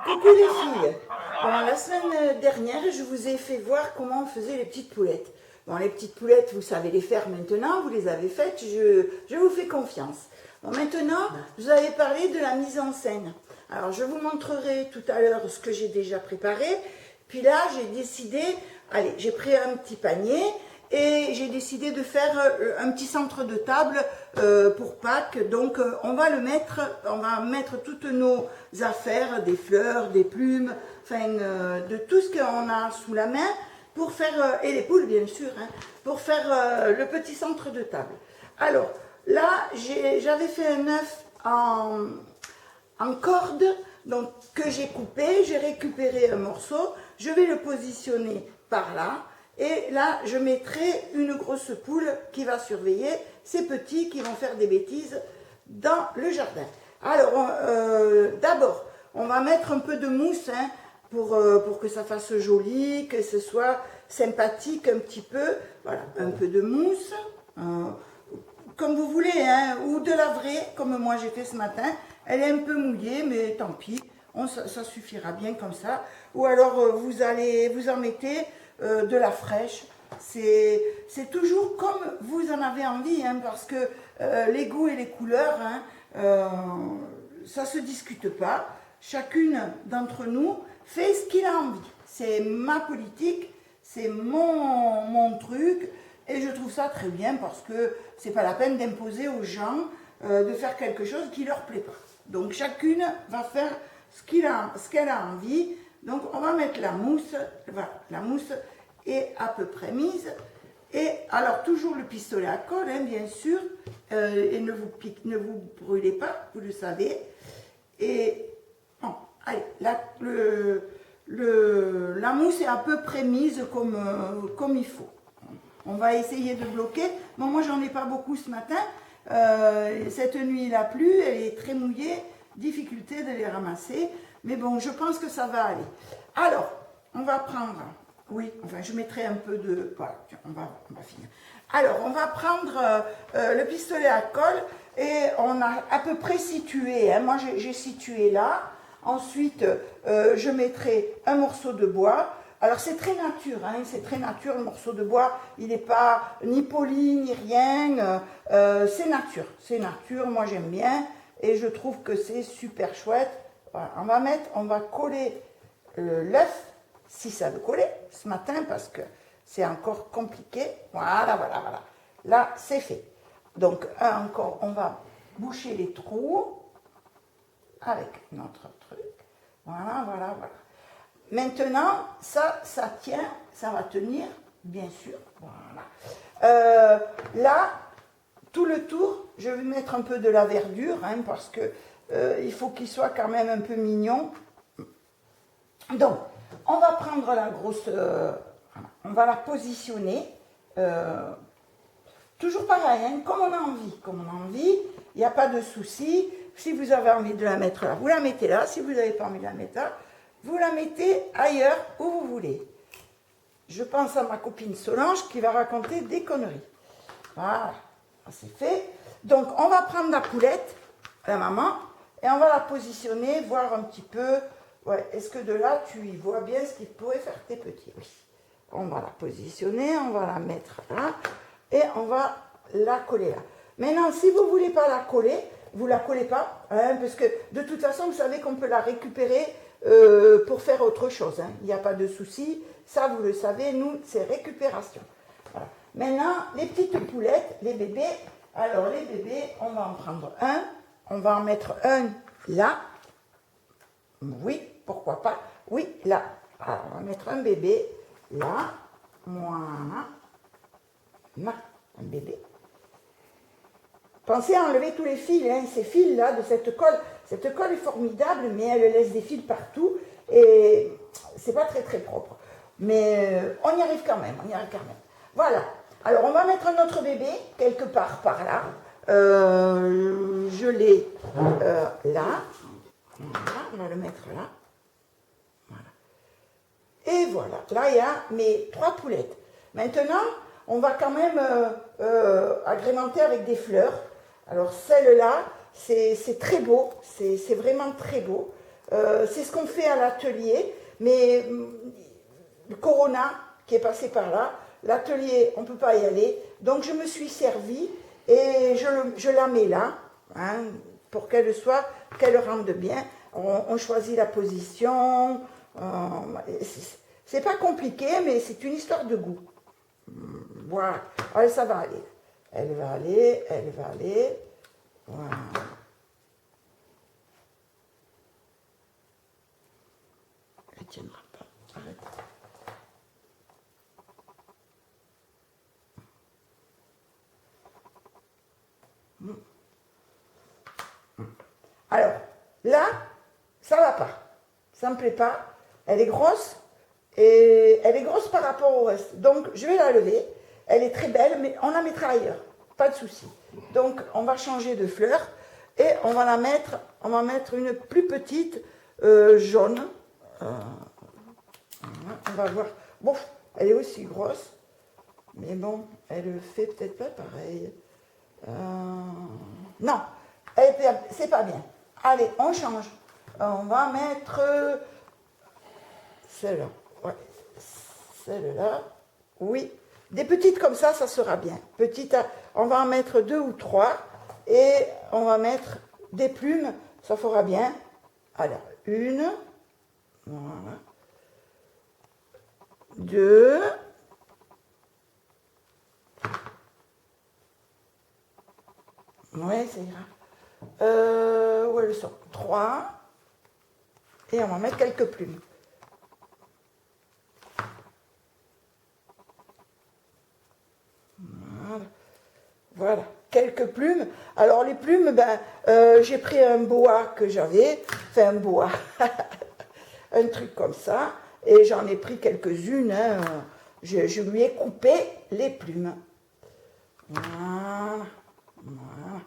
Coucou les filles. Bon, la semaine dernière, je vous ai fait voir comment on faisait les petites poulettes. Bon, les petites poulettes, vous savez les faire maintenant, vous les avez faites, je vous fais confiance. Bon, maintenant, je vous avais parlé de la mise en scène. Alors, je vous montrerai tout à l'heure ce que j'ai déjà préparé. Puis là, j'ai décidé, allez, j'ai pris un petit panier et j'ai décidé de faire un petit centre de table pour Pâques. Donc on va mettre toutes nos affaires, des fleurs, des plumes, enfin de tout ce qu'on a sous la main pour faire, et les poules bien sûr, hein, pour faire le petit centre de table. Alors là, j'avais fait un œuf en corde, donc que j'ai coupé, j'ai récupéré un morceau, je vais le positionner par là. Et là, je mettrai une grosse poule qui va surveiller ces petits qui vont faire des bêtises dans le jardin. Alors, d'abord, on va mettre un peu de mousse hein, pour que ça fasse joli, que ce soit sympathique un petit peu. Voilà, un peu de mousse, comme vous voulez, hein, ou de la vraie, comme moi j'ai fait ce matin. Elle est un peu mouillée, mais tant pis, ça suffira bien comme ça. Ou alors, vous en mettez de la fraîche. C'est toujours comme vous en avez envie, hein, parce que les goûts et les couleurs, hein, ça ne se discute pas. Chacune d'entre nous fait ce qu'il a envie. C'est ma politique, c'est mon truc, et je trouve ça très bien parce que c'est pas la peine d'imposer aux gens de faire quelque chose qui leur plaît pas. Donc chacune va faire ce qu'elle a envie. Donc on va mettre la mousse, voilà, la mousse est à peu près mise. Et alors toujours le pistolet à colle, hein, bien sûr, et ne vous brûlez pas, vous le savez. Et bon, allez, la mousse est à peu près mise comme il faut. On va essayer de bloquer. Bon, moi j'en ai pas beaucoup ce matin. Cette nuit il a plu, elle est très mouillée, difficulté de les ramasser. Mais bon, je pense que ça va aller. Alors, on va prendre, oui, enfin je mettrai un peu de, voilà, on va finir. Alors, on va prendre le pistolet à colle et on a à peu près situé, hein, moi j'ai situé là. Ensuite, je mettrai un morceau de bois. Alors c'est très nature, hein, c'est très nature, le morceau de bois, il n'est pas ni poli ni rien, c'est nature, moi j'aime bien et je trouve que c'est super chouette. Voilà, on va coller l'œuf, si ça veut coller, ce matin, parce que c'est encore compliqué. Voilà. Là, c'est fait. Donc, encore, on va boucher les trous avec notre truc. Voilà. Maintenant, ça tient, ça va tenir, bien sûr. Voilà. Là, tout le tour, je vais mettre un peu de la verdure, hein, parce que il faut qu'il soit quand même un peu mignon. Donc, on va prendre la grosse, on va la positionner, toujours pareil, hein, comme on a envie, il n'y a pas de souci. Si vous avez envie de la mettre là, vous la mettez là. Si vous n'avez pas envie de la mettre là, vous la mettez ailleurs où vous voulez. Je pense à ma copine Solange qui va raconter des conneries. Voilà, c'est fait. Donc, on va prendre la poulette, la maman, et on va la positionner, voir un petit peu. Ouais, est-ce que de là, tu y vois bien ce qui pourrait faire tes petits? Oui. On va la positionner, on va la mettre là, et on va la coller là. Maintenant, si vous ne voulez pas la coller, vous ne la collez pas, hein, parce que de toute façon, vous savez qu'on peut la récupérer pour faire autre chose. Hein. Il n'y a pas de souci, ça vous le savez, nous, c'est récupération. Voilà. Maintenant, les petites poulettes, les bébés, alors les bébés, on va en prendre un, on va en mettre un là, oui, pourquoi pas, oui, là. Alors, on va mettre un bébé là, voilà, là, un bébé. Pensez à enlever tous les fils, hein, ces fils-là de cette colle. Cette colle est formidable, mais elle laisse des fils partout et c'est pas très propre. Mais on y arrive quand même, Voilà. Alors, on va mettre notre bébé quelque part par là. Je l'ai là. Voilà, on va le mettre là. Voilà. Et voilà. Là, il y a mes 3 poulettes. Maintenant, on va quand même agrémenter avec des fleurs. Alors, celle-là, c'est très beau. C'est vraiment très beau. C'est ce qu'on fait à l'atelier, mais le Corona qui est passé par là, l'atelier, on ne peut pas y aller, donc je me suis servie et je la mets là, hein, pour qu'elle rende bien. On choisit la position, c'est pas compliqué, mais c'est une histoire de goût. Voilà, allez, ça va aller. Elle va aller, elle va aller. Voilà. Elle tiendra pas. Arrête. Alors, là, ça va pas. Ça me plaît pas. Elle est grosse. Et elle est grosse par rapport au reste. Donc, je vais la lever. Elle est très belle, mais on la mettra ailleurs. Pas de souci. Donc, on va changer de fleur. Et on va mettre une plus petite jaune. On va voir. Bon, elle est aussi grosse. Mais bon, elle fait peut-être pas pareil. Non, c'est pas bien. Allez, on change. On va mettre celle-là. Ouais, celle-là. Oui. Des petites comme ça sera bien. Petites, on va en mettre 2 ou 3. Et on va mettre des plumes. Ça fera bien. Alors, 1. Voilà. 2. Oui, ça ira. Où elles sont? 3. Et on va mettre quelques plumes. Voilà, quelques plumes. Alors les plumes, j'ai pris un boa que j'avais, enfin un boa, un truc comme ça, et j'en ai pris quelques-unes. Hein. Je lui ai coupé les plumes. Voilà, voilà,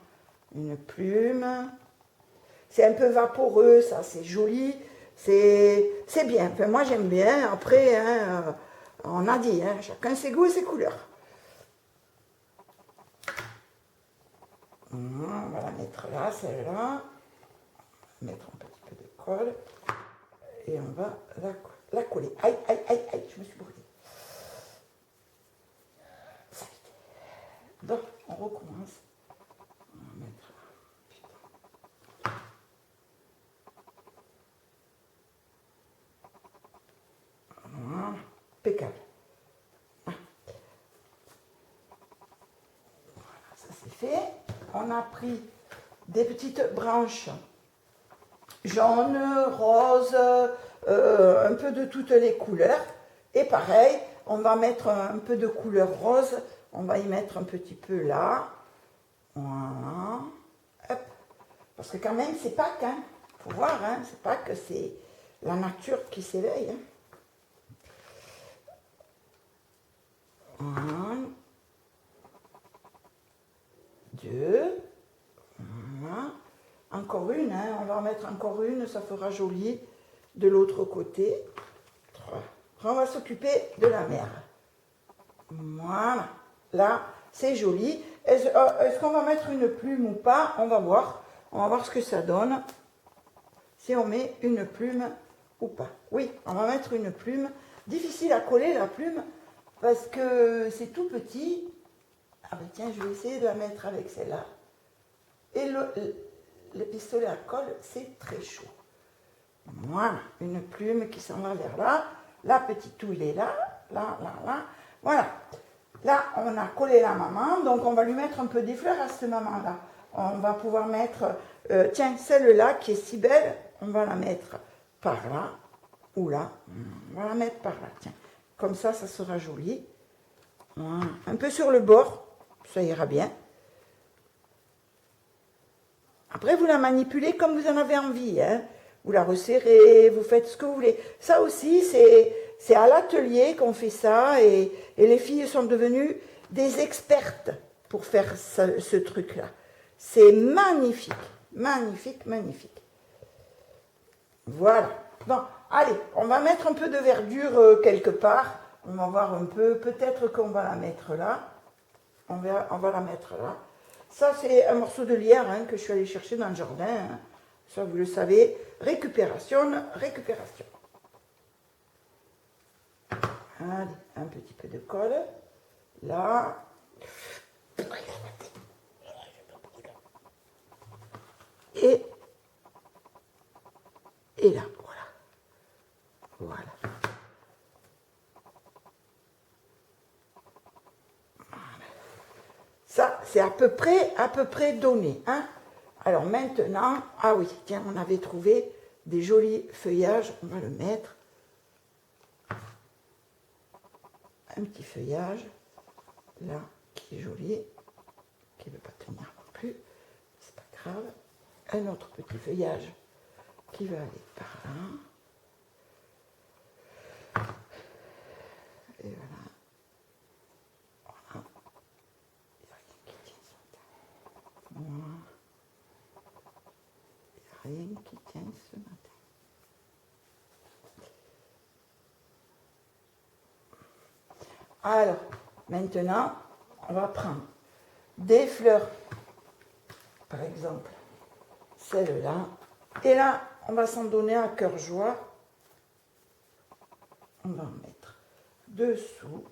une plume. C'est un peu vaporeux, ça, c'est joli, c'est bien. Enfin, moi j'aime bien. Après, hein, on a dit, hein, chacun ses goûts et ses couleurs. On va la mettre là, celle-là. Mettre un petit peu de colle. Et on va la coller. Aïe, aïe, aïe, aïe, je me suis brûlée. Donc, on recommence. On va mettre là. Voilà. Impeccable. Voilà, ça c'est fait. On a pris des petites branches jaunes, roses, un peu de toutes les couleurs. Et pareil, on va mettre un peu de couleur rose. On va y mettre un petit peu là. Voilà. Hop. Parce que quand même, c'est Pâques. Hein. Faut voir, hein. C'est pas que c'est la nature qui s'éveille. Hein. Voilà. 2. Voilà. Encore une, hein. On va en mettre encore une, ça fera joli de l'autre côté. 3. On va s'occuper de la mer. Voilà. Là, c'est joli. Est-ce qu'on va mettre une plume ou pas? On va voir. On va voir ce que ça donne. Si on met une plume ou pas. Oui, on va mettre une plume. Difficile à coller la plume parce que c'est tout petit. Ah ben tiens, je vais essayer de la mettre avec celle-là. Et le pistolet à colle, c'est très chaud. Voilà, une plume qui s'en va vers là. La petite touille est là, là, là, là. Voilà. Là, on a collé la maman, donc on va lui mettre un peu des fleurs à cette maman-là. On va pouvoir mettre, tiens, celle-là qui est si belle, on va la mettre par là, ou là. On va la mettre par là, tiens. Comme ça sera joli. Voilà. Un peu sur le bord, ça ira bien. Après, vous la manipulez comme vous en avez envie. Hein. Vous la resserrez, vous faites ce que vous voulez. Ça aussi, c'est à l'atelier qu'on fait ça. Et les filles sont devenues des expertes pour faire ce truc-là. C'est magnifique. Magnifique, magnifique. Voilà. Bon, allez, on va mettre un peu de verdure quelque part. On va voir un peu. Peut-être qu'on va la mettre là. On va la mettre là. Ça, c'est un morceau de lierre hein, que je suis allée chercher dans le jardin. Hein. Ça, vous le savez, récupération, récupération. Allez, un petit peu de colle. Là. Et là, voilà. Voilà. Ça, c'est à peu près donné. Hein. Alors maintenant, ah oui, tiens, on avait trouvé des jolis feuillages. On va le mettre. Un petit feuillage, là, qui est joli, qui ne veut pas tenir non plus. C'est pas grave. Un autre petit feuillage qui va aller par là. Et voilà. Voilà. Il n'y a rien qui tient ce matin. Voilà. Il n'y a rien qui tient ce matin. Alors, maintenant, on va prendre des fleurs, par exemple, celle-là. Et là, on va s'en donner à cœur joie. On va en mettre dessous.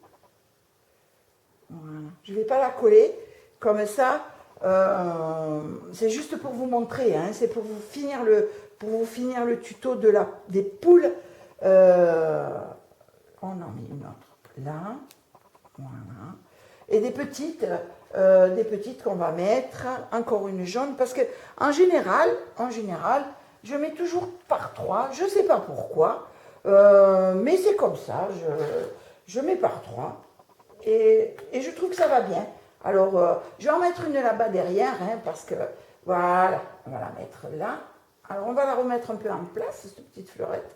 Voilà. Je ne vais pas la coller comme ça. C'est juste pour vous montrer. Hein, c'est pour vous finir le tuto des poules. On en met une autre là. Voilà. Et des petites qu'on va mettre, encore une jaune, parce que en général, je mets toujours par 3, je ne sais pas pourquoi, mais c'est comme ça, je mets par 3, et je trouve que ça va bien. Alors, je vais en mettre une là-bas derrière, hein, parce que, voilà, on va la mettre là. Alors, on va la remettre un peu en place, cette petite fleurette.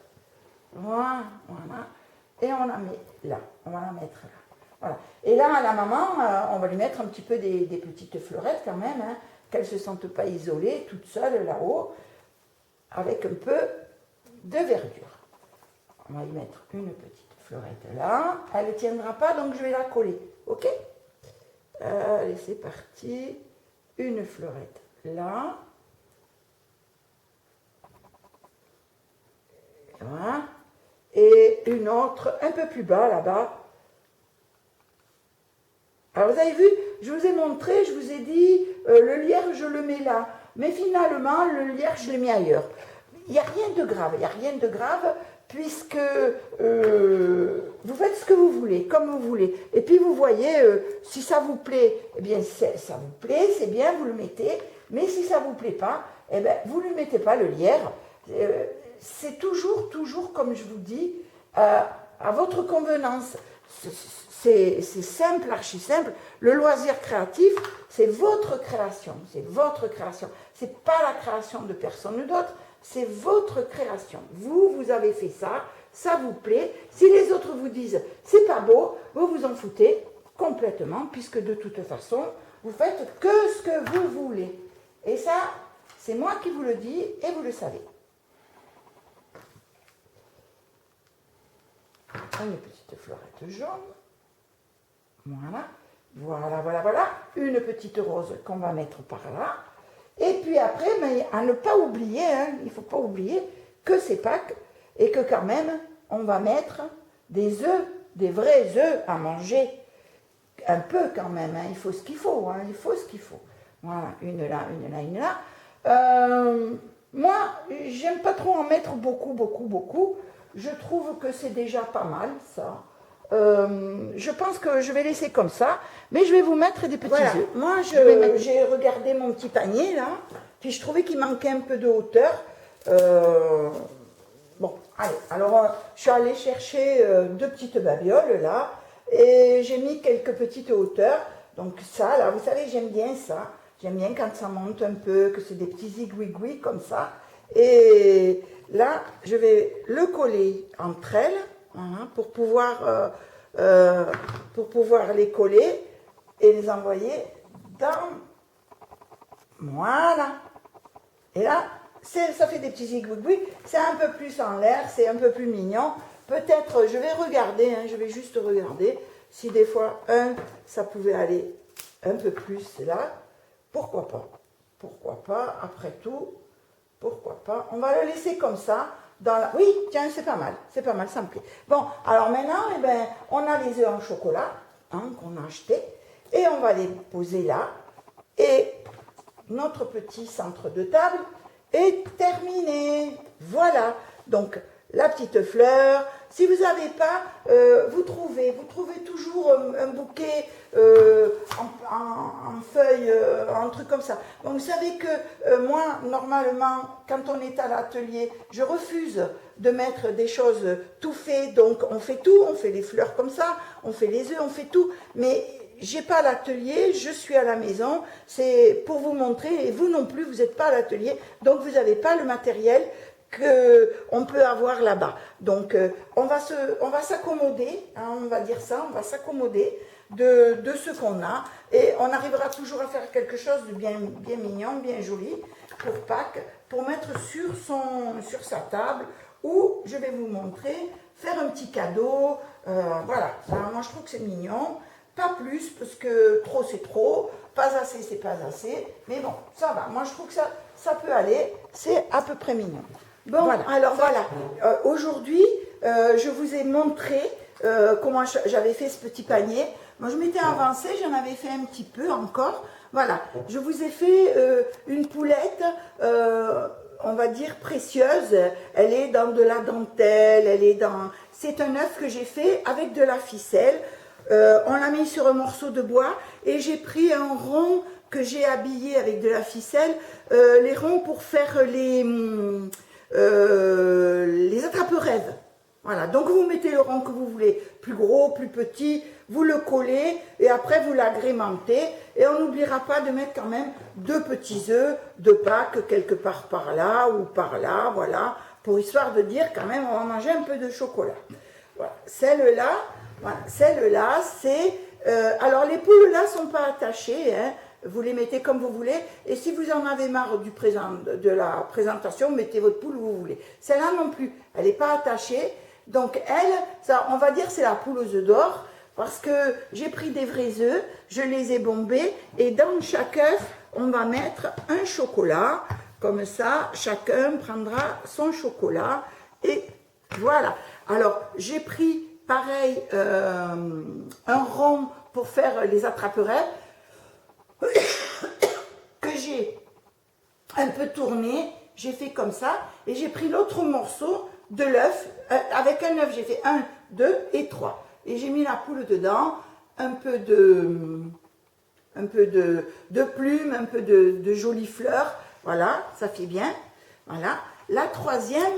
Voilà, et on la met là, on va la mettre là. Voilà. Et là, à la maman, on va lui mettre un petit peu des petites fleurettes quand même, hein, qu'elle ne se sente pas isolée, toute seule là-haut, avec un peu de verdure. On va lui mettre une petite fleurette là. Elle ne tiendra pas, donc je vais la coller. OK? Allez, c'est parti. Une fleurette là. Voilà. Et une autre un peu plus bas là-bas. Alors vous avez vu, je vous ai montré, je vous ai dit, le lierre je le mets là, mais finalement le lierre je le mets ailleurs. Il n'y a rien de grave, puisque vous faites ce que vous voulez, comme vous voulez. Et puis vous voyez, si ça vous plaît, eh bien ça vous plaît, c'est bien, vous le mettez, mais si ça ne vous plaît pas, eh bien vous ne lui mettez pas le lierre. C'est toujours, comme je vous dis, à votre convenance. C'est simple, archi simple. Le loisir créatif, c'est votre création. C'est votre création. Ce n'est pas la création de personne d'autre, c'est votre création. Vous avez fait ça, ça vous plaît. Si les autres vous disent c'est pas beau, vous vous en foutez complètement, puisque de toute façon, vous faites que ce que vous voulez. Et ça, c'est moi qui vous le dis et vous le savez. Une petite fleurette jaune. Voilà. Une petite rose qu'on va mettre par là. Et puis après, mais à ne pas oublier, hein, il ne faut pas oublier que c'est Pâques et que quand même, on va mettre des œufs, des vrais œufs à manger. Un peu quand même, hein, il faut ce qu'il faut. Hein, il faut ce qu'il faut. Voilà, une là. Moi, j'aime pas trop en mettre beaucoup. Je trouve que c'est déjà pas mal, ça. Je pense que je vais laisser comme ça, mais je vais vous mettre des petits œufs. Moi, j'ai regardé mon petit panier, là, puis je trouvais qu'il manquait un peu de hauteur. Bon, allez, alors je suis allée chercher 2 petites babioles, là, et j'ai mis quelques petites hauteurs. Donc ça, là, vous savez, j'aime bien ça. J'aime bien quand ça monte un peu, que c'est des petits zigouigouis comme ça. Et là, je vais le coller entre elles, hein, pour pouvoir les coller et les envoyer dans... Voilà. Et là, ça fait des petits zigouigouis. C'est un peu plus en l'air, c'est un peu plus mignon. Peut-être, je vais regarder, hein, je vais juste regarder si des fois, ça pouvait aller un peu plus là. Pourquoi pas? Après tout, Pourquoi pas? On va le laisser comme ça. Oui, tiens, c'est pas mal, ça me plaît. Bon, alors maintenant, eh ben, on a les œufs en chocolat qu'on a achetés et on va les poser là. Et notre petit centre de table est terminé. Voilà, donc la petite fleur. Si vous n'avez pas, vous trouvez toujours un bouquet en feuilles, un truc comme ça. Donc vous savez que moi, normalement, quand on est à l'atelier, je refuse de mettre des choses tout faites. Donc on fait tout, on fait les fleurs comme ça, on fait les œufs, on fait tout. Mais j'ai pas l'atelier, je suis à la maison. C'est pour vous montrer, et vous non plus, vous n'êtes pas à l'atelier. Donc vous n'avez pas le matériel qu'on peut avoir là-bas. Donc, on va s'accommoder, hein, on va dire ça, on va s'accommoder de ce qu'on a et on arrivera toujours à faire quelque chose de bien mignon, bien joli pour Pâques, pour mettre sur sa table ou, je vais vous montrer, faire un petit cadeau. Voilà, alors, moi je trouve que c'est mignon. Pas plus, parce que trop c'est trop, pas assez c'est pas assez, mais bon, ça va. Moi je trouve que ça peut aller, c'est à peu près mignon. Bon, voilà. Alors voilà, aujourd'hui, je vous ai montré comment j'avais fait ce petit panier. Moi, je m'étais avancée, j'en avais fait un petit peu encore. Voilà, je vous ai fait une poulette, on va dire précieuse. Elle est dans de la dentelle, c'est un œuf que j'ai fait avec de la ficelle. On l'a mis sur un morceau de bois et j'ai pris un rond que j'ai habillé avec de la ficelle, les ronds pour faire les attrape-rêves. Voilà, donc vous mettez le rond que vous voulez, plus gros, plus petit, vous le collez et après vous l'agrémentez et on n'oubliera pas de mettre quand même 2 petits œufs de Pâques quelque part par là ou par là, voilà, pour histoire de dire quand même on va manger un peu de chocolat. Voilà, celle-là, c'est... alors les poules là sont pas attachées, hein. Vous les mettez comme vous voulez, et si vous en avez marre de la présentation, mettez votre poule où vous voulez. Celle-là non plus, elle n'est pas attachée, donc elle, ça, on va dire c'est la poule aux œufs d'or, parce que j'ai pris des vrais œufs, je les ai bombés, et dans chaque œuf, on va mettre un chocolat, comme ça, chacun prendra son chocolat, et voilà. Alors, j'ai pris, pareil, un rond pour faire les attrape-rêves, que j'ai un peu tourné, j'ai fait comme ça, et j'ai pris l'autre morceau de l'œuf, avec un œuf, j'ai fait 1, 2 et 3, et j'ai mis la poule dedans, un peu de plumes, un peu de jolies fleurs, voilà, ça fait bien, voilà. La troisième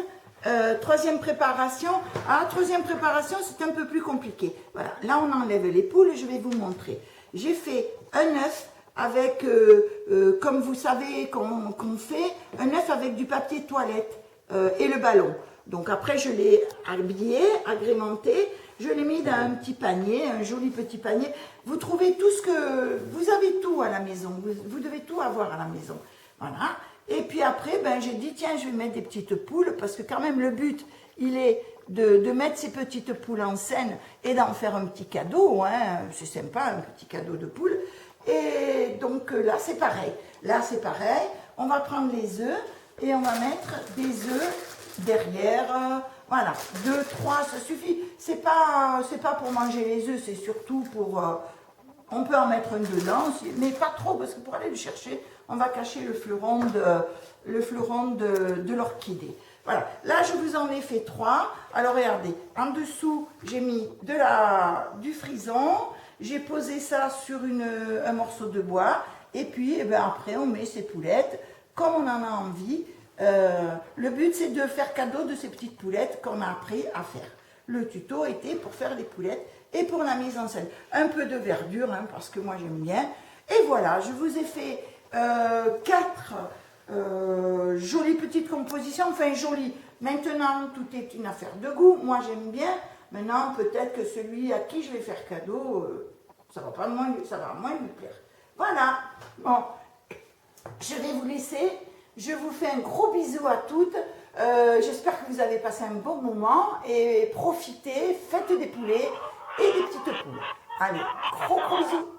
préparation, c'est un peu plus compliqué, voilà, là on enlève les poules, je vais vous montrer, j'ai fait un œuf, avec, comme vous savez qu'on fait, un œuf avec du papier toilette et le ballon. Donc après, je l'ai habillé, agrémenté, je l'ai mis dans un petit panier, un joli petit panier. Vous trouvez tout ce que... Vous avez tout à la maison, vous devez tout avoir à la maison. Voilà. Et puis après, ben, j'ai dit, tiens, je vais mettre des petites poules, parce que quand même, le but, il est de mettre ces petites poules en scène et d'en faire un petit cadeau. Hein. C'est sympa, un petit cadeau de poule. Et donc là c'est pareil, on va prendre les œufs et on va mettre des œufs derrière, voilà, 2, 3, ça suffit, c'est pas pour manger les œufs, c'est surtout pour, on peut en mettre un dedans, mais pas trop, parce que pour aller le chercher, on va cacher le fleuron de l'orchidée. Voilà, là je vous en ai fait 3, alors regardez, en dessous j'ai mis du frison, j'ai posé ça sur un morceau de bois, et puis eh ben, après on met ces poulettes, comme on en a envie. Le but c'est de faire cadeau de ces petites poulettes qu'on a appris à faire. Le tuto était pour faire les poulettes et pour la mise en scène. Un peu de verdure, hein, parce que moi j'aime bien. Et voilà, je vous ai fait 4 jolies petites compositions, enfin jolies. Maintenant, tout est une affaire de goût, moi j'aime bien. Maintenant, peut-être que celui à qui je vais faire cadeau, ça va moins lui plaire. Voilà, bon, je vais vous laisser. Je vous fais un gros bisou à toutes. J'espère que vous avez passé un bon moment et profitez, faites des poulets et des petites poules. Allez, gros bisous.